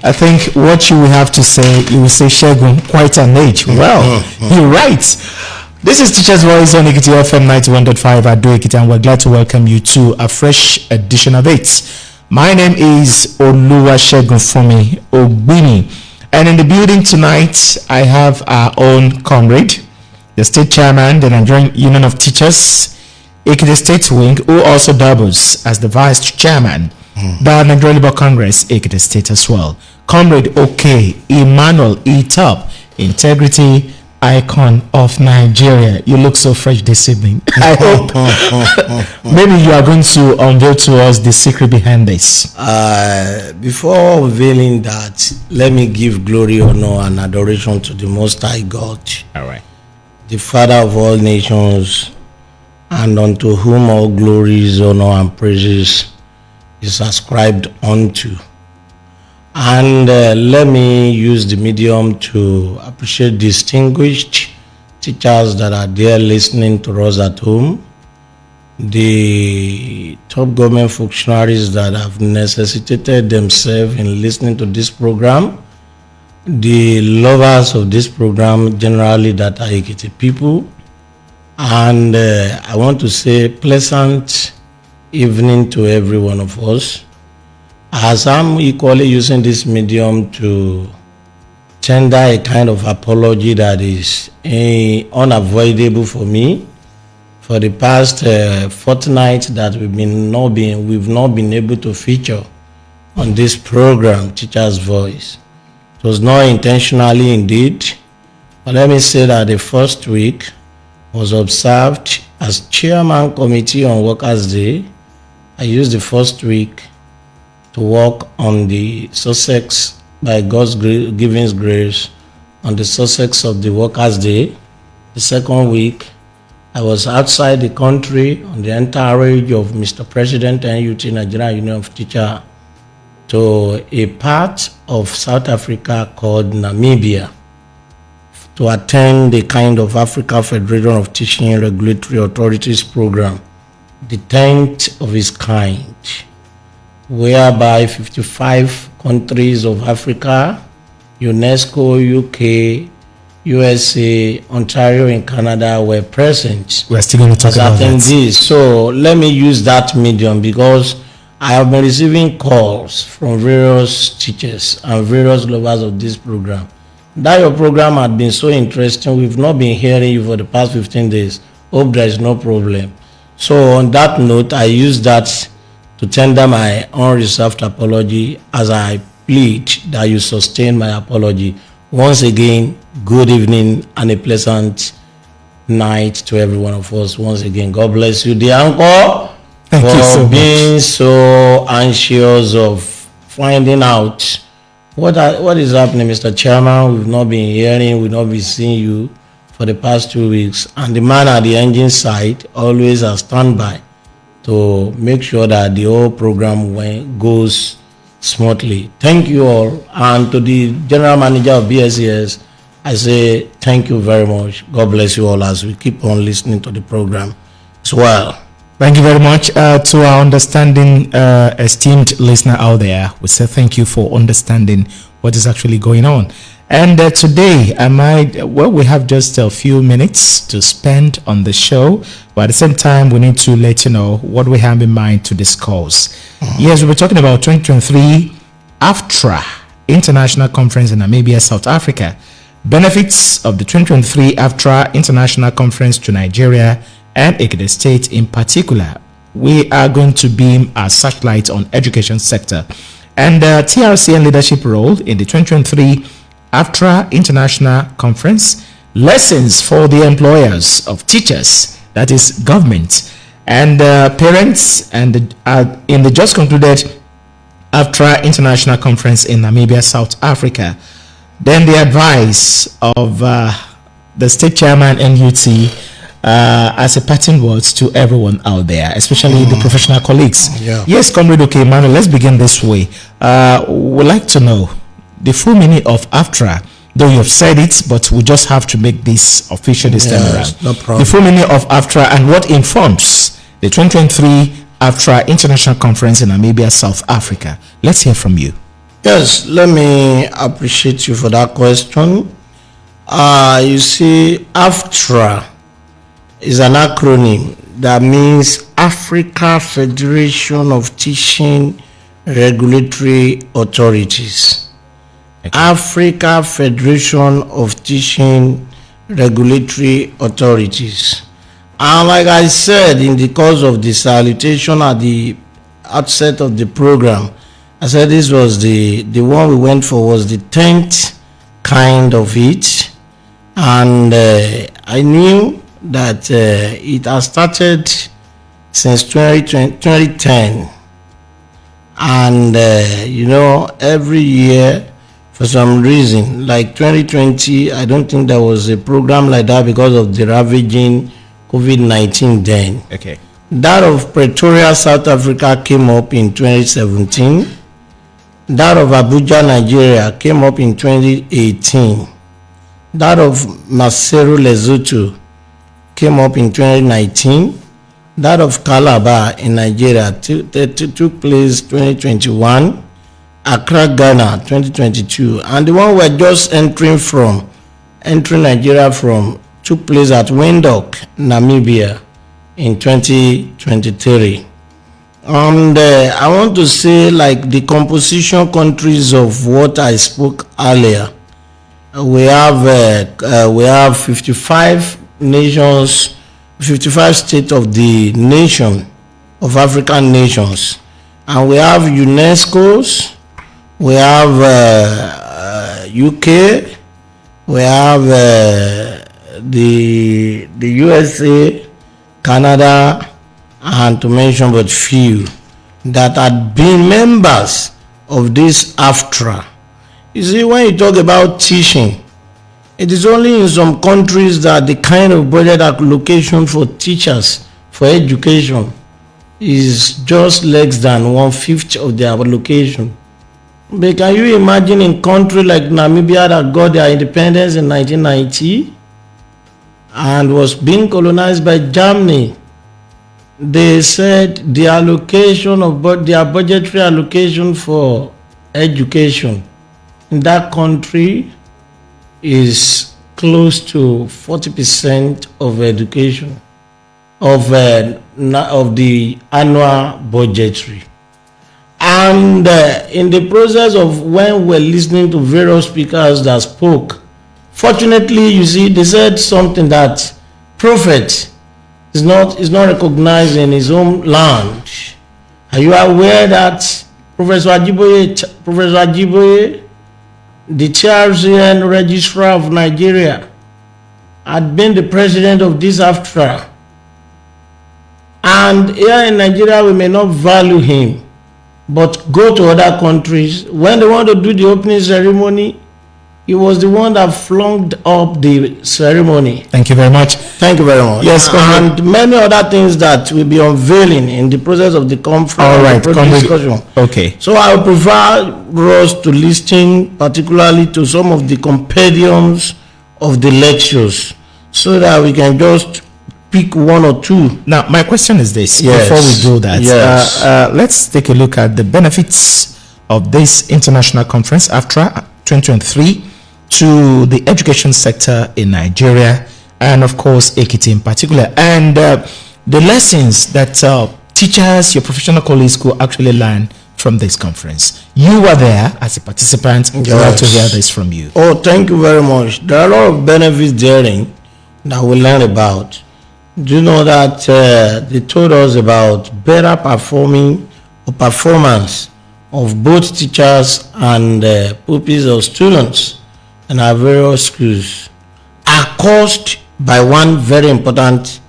I think what you will have to say, you will say, Shegun, quite an age. Well, you're right. This is Teacher's Voice on Ekiti FM 91.5 at Ekiti, and we're glad to welcome you to a fresh edition of it. My name is Oluwasegun Fumi Ogbini, and in the building tonight, I have our own comrade, the state chairman, the Nigerian Union of Teachers, Ekiti State Wing, who also doubles as the vice chairman, the Nigerian Labour Congress, Ekiti State as well. Comrade OK Emmanuel Etop, integrity icon of Nigeria. You look so fresh this evening. I hope maybe you are going to unveil to us the secret behind this. Before unveiling that, let me give glory, honor, and adoration to the Most High God. All right. The Father of all nations, and unto whom all glories, honor, and praises is ascribed unto. And let me use the medium to appreciate distinguished teachers that are there listening to us at home, the top government functionaries that have necessitated themselves in listening to this program, the lovers of this program generally that are Ekiti people, and I want to say pleasant evening to every one of us, as I'm equally using this medium to tender a kind of apology that is unavoidable for me. For the past fortnight that we've not been able to feature on this program, Teacher's Voice. It was not intentionally indeed, but let me say that the first week was observed as Chairman Committee on Workers' Day. I used the first week to work on the Sussex, by God's giving grace, on the Sussex of the Workers' Day. The second week, I was outside the country on the entourage of Mr. President NUT, Nigerian Union of Teachers, to a part of South Africa called Namibia, to attend the kind of Africa Federation of Teaching Regulatory Authorities program, the 10th of its kind, whereby 55 countries of Africa, UNESCO, UK, USA, Ontario, and Canada were present. We're still going to talk about attendees. So let me use that medium because I have been receiving calls from various teachers and various lovers of this program. That your program had been so interesting, we've not been hearing you for the past 15 days. Hope there is no problem. So on that note, I use that to tender my unreserved apology as I plead that you sustain my apology. Once again, good evening and a pleasant night to every one of us. Once again, God bless you, dear uncle, for being so anxious of finding out what is happening, Mr. Chairman. We've not been hearing, we've not been seeing you for the past 2 weeks, and the man at the engine side always a standby to make sure that the whole program goes smoothly. Thank you all, and to the general manager of BSES, I say thank you very much. God bless you all as we keep on listening to the program as well. Thank you very much to our understanding, esteemed listener out there. We say thank you for understanding what is actually going on. And today, we have just a few minutes to spend on the show, but at the same time, we need to let you know what we have in mind to discuss. Yes, we'll be talking about 2023 AFTRA International Conference in Namibia, South Africa. Benefits of the 2023 AFTRA International Conference to Nigeria and Ekiti State in particular. We are going to beam our searchlight on education sector and TRC and leadership role in the 2023 AFTRA International Conference, lessons for the employers of teachers, that is government, and parents, and in the just concluded AFTRA International Conference in Namibia, South Africa. Then the advice of the state chairman NUT as a parting words to everyone out there, especially the professional colleagues. Yeah. Yes, Comrade OK Emmanuel, let's begin this way. We'd like to know the full meaning of AFTRA, though you have said it, but we just have to make this official this time around. No problem. The full meaning of AFTRA and what informs the 2023 AFTRA International Conference in Namibia, South Africa. Let's hear from you. Yes, let me appreciate you for that question. You see, AFTRA is an acronym that means Africa Federation of Teaching Regulatory Authorities. Okay. Africa Federation of Teaching Regulatory Authorities. And like I said in the course of the salutation at the outset of the program, I said this was the one we went for was the 10th kind of it. And I knew that it has started since 2010. And, every year, for some reason, like 2020, I don't think there was a program like that because of the ravaging COVID-19 then. Okay. That of Pretoria, South Africa came up in 2017. That of Abuja, Nigeria came up in 2018. That of Maseru, Lesotho came up in 2019. That of Calabar in Nigeria took place 2021. Accra, Ghana 2022. And the one we're just entering Nigeria from took place at Windhoek, Namibia in 2023. And I want to say, like the composition countries of what I spoke earlier, we have 55 nations, 55 states of the nation of African nations, and we have UNESCO's, we have UK, we have the USA, Canada, and to mention but few that had been members of this AFTRA. You see, when you talk about teaching, it is only in some countries that the kind of budget allocation for teachers for education is just less than 1/5 of their allocation. But can you imagine in country like Namibia that got their independence in 1990 and was being colonized by Germany? They said the allocation of their budgetary allocation for education in that country is close to 40% of education of the annual budgetary. And in the process of when we're listening to various speakers that spoke, fortunately, you see, they said something that prophet is not recognized in his own land. Are you aware that Professor Ajiboye, the chairman registrar of Nigeria, had been the president of this AFTRA? And here in Nigeria, we may not value him, but go to other countries. When they want to do the opening ceremony, he was the one that flunked up the ceremony. Thank you very much. Thank you very much. Yes, and many other things that will be unveiling in the process of the conference. All right, discussion. Okay. So I would prefer us to listen particularly to some of the compendiums of the lectures so that we can just pick one or two. Now, my question is this. Yes. Before we do that, yes. Let's take a look at the benefits of this international conference, AFTRA 2023, to the education sector in Nigeria, and of course Ekiti in particular, and the lessons that teachers, your professional colleagues could actually learn from this conference. You were there as a participant. Yes. I'd like to hear this from you. Oh, thank you very much. There are a lot of benefits therein that we learn about. Do you know that they told us about better performance of both teachers and pupils or students in our various schools are caused by one very important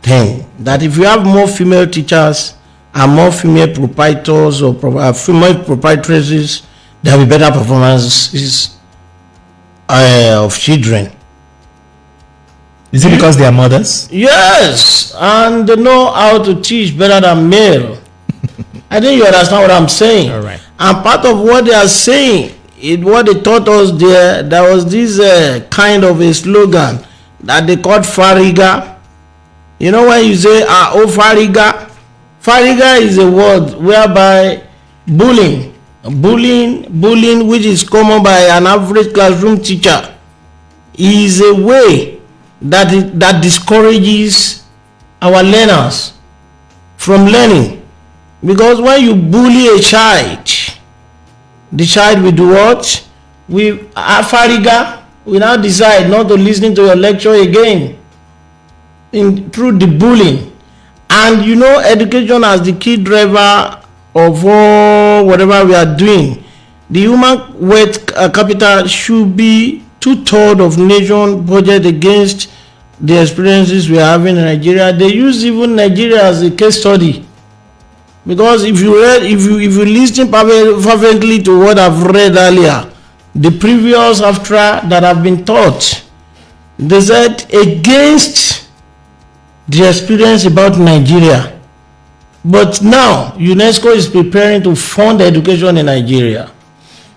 thing, that if you have more female teachers and more female proprietors or female proprietresses, there will be better performances of children. Is it because they are mothers? Yes, and they know how to teach better than male. I think you understand what I'm saying. All right. And part of what they are saying, what they taught us there was this kind of a slogan that they called Fariga. You know when you say, oh, Fariga? Fariga is a word whereby bullying Bullying, which is common by an average classroom teacher, is a way that discourages our learners from learning. Because when you bully a child, the child will do what? We now decide not to listen to your lecture again through the bullying. And education as the key driver of all whatever we are doing. The human wealth capital should be 2/3 of nation budget against the experiences we are having in Nigeria. They use even Nigeria as a case study, because if you listen fervently to what I've read earlier, the previous AFTRA that have been taught, they said against the experience about Nigeria. But now UNESCO is preparing to fund education in Nigeria.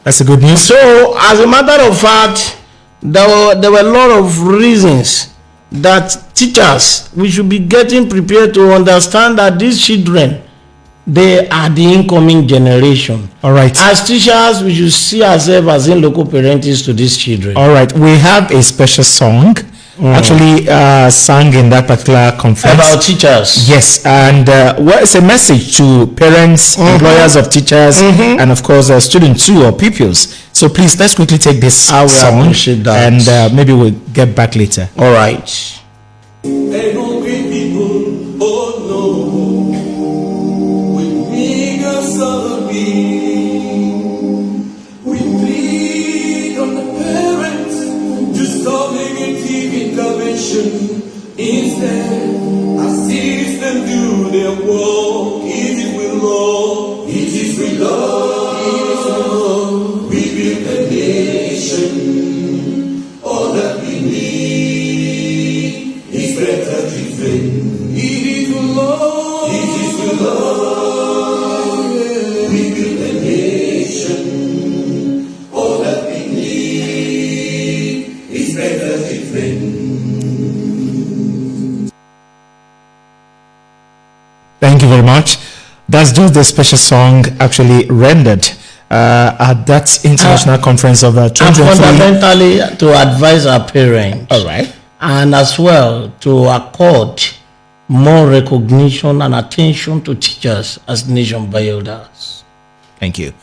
That's a good news. So, as a matter of fact, there were a lot of reasons that teachers, we should be getting prepared to understand that these children, they are the incoming generation. All right. As teachers, we should see ourselves as in local parents to these children. All right. We have a special song actually sung in that particular conference about teachers. Yes, and it's a message to parents, employers of teachers, and of course students too, or pupils. So please, let's quickly take this song, and maybe we'll get back later. All right. Hey, hungry people, oh no, with meager salary, we plead on the parents to stop negative intervention. Instead, assist them do their work. It is with love, it is with love, it is with love. We build a nation. All that we need is better treatment. It is with love, it is with love. We build a nation. All that we need is better treatment. Thank you very much. That's just the special song actually rendered at that international conference of 2023. Fundamentally to advise our parents. All right. And as well to accord more recognition and attention to teachers as nation builders. Thank you.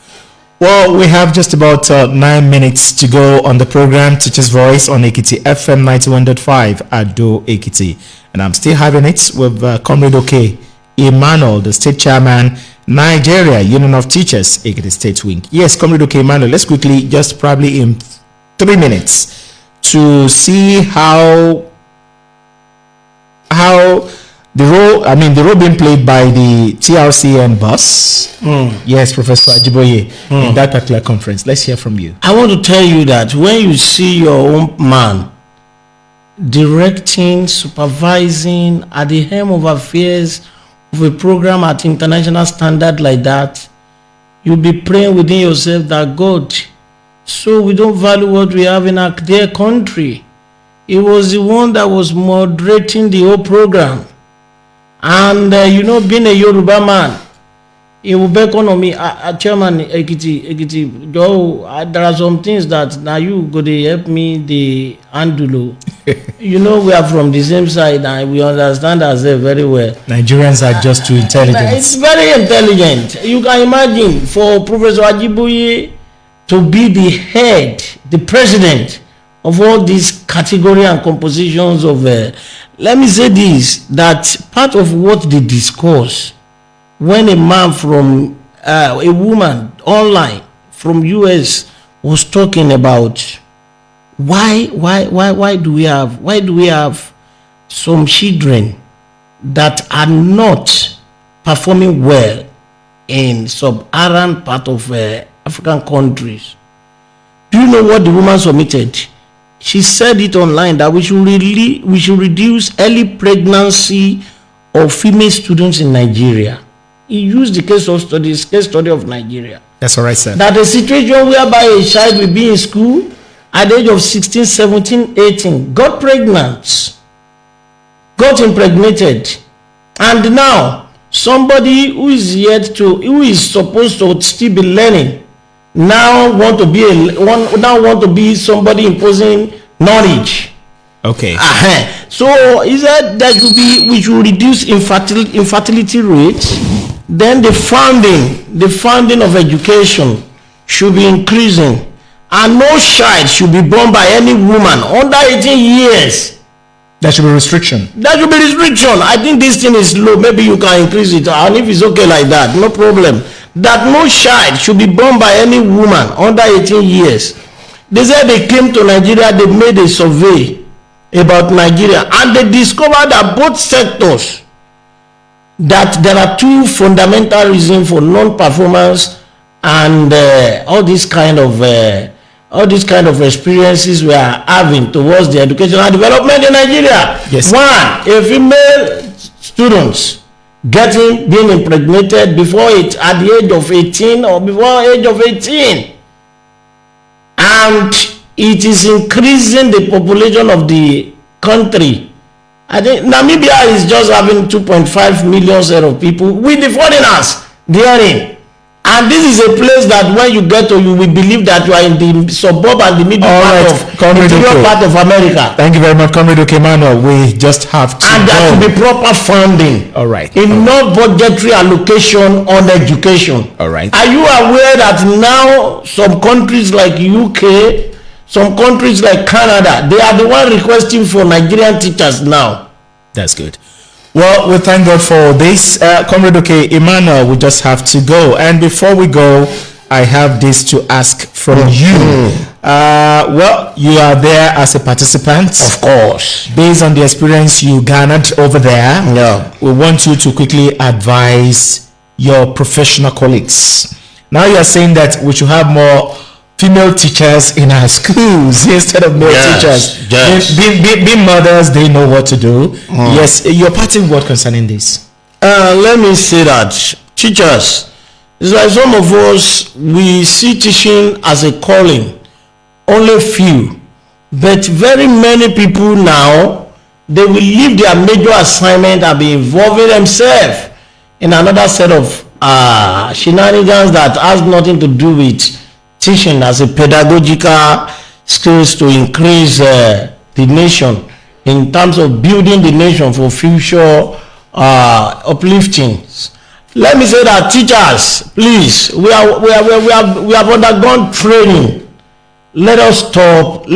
Well, we have just about 9 minutes to go on the program Teacher's Voice on Ekiti FM 91.5 Ado Ekiti. And I'm still having it with Comrade OK Emmanuel, the state chairman, Nigeria Union of Teachers, Ekiti State Wing. Yes, Comrade OK Emmanuel, let's quickly, just probably in 3 minutes, to see how the role being played by the TRCN boss. Yes, Professor Ajiboye, in that particular conference. Let's hear from you. I want to tell you that when you see your own man directing, supervising at the helm of affairs of a program at international standard like that, you'll be praying within yourself that God, so we don't value what we have in our dear country. It was the one that was moderating the whole program. And being a Yoruba man, it will beckon on me, Chairman Ekiti, there are some things that now you go to help me the handle. We are from the same side and we understand ourselves very well. Nigerians are just too intelligent. It's very intelligent. You can imagine for Professor Ajiboye to be the head, the president of all these category and compositions of let me say this, that part of what they discuss when a man from a woman online from US was talking about why do we have some children that are not performing well in sub-Saharan part of African countries. Do you know what the woman submitted? She said it online that we should reduce early pregnancy of female students in Nigeria. He used the case study of Nigeria. That's all right, sir. That a situation whereby a child will be in school at the age of 16, 17, 18, got impregnated, and now somebody who is supposed to still be learning now want to be somebody imposing knowledge. Okay. So he said that we should reduce infertility rates. Then the funding of education should be increasing, and no child should be born by any woman under 18 years. There should be restriction. There should be restriction. I think this thing is low. Maybe you can increase it, and if it's okay like that, no problem. That no child should be born by any woman under 18 years. They said they came to Nigeria, they made a survey about Nigeria, and they discovered that both sectors, that there are two fundamental reasons for non-performance and all these kind of experiences we are having towards the educational development in Nigeria. Yes. One, a female students being impregnated at the age of 18 or before age of 18, and it is increasing the population of the country. I think Namibia is just having 2.5 million set of people with the foreigners therein. And this is a place that when you get to, you will believe that you are in the suburb and the middle part of America. Thank you very much, Comrade Okemano. We just have to and there should be proper funding. All right. Enough budgetary allocation on education. All right. Are you aware that now some countries like UK, some countries like Canada, they are the one requesting for Nigerian teachers now? That's good. Well, we thank God for this. Comrade Emmanuel, we just have to go. And before we go, I have this to ask from you. Well, you are there as a participant. Of course. Based on the experience you garnered over there, we want you to quickly advise your professional colleagues. Now you are saying that we should have more female teachers in our schools instead of male teachers. Yes. Being mothers, they know what to do. Yes, your parting word concerning this. Let me say that teachers, it's like some of us, we see teaching as a calling, only few, but very many people now, they will leave their major assignment and be involving themselves in another set of shenanigans that has nothing to do with teaching as a pedagogical skills to increase the nation in terms of building the nation for future uplifting. Let me say that teachers, please, we have undergone training. Let us stop.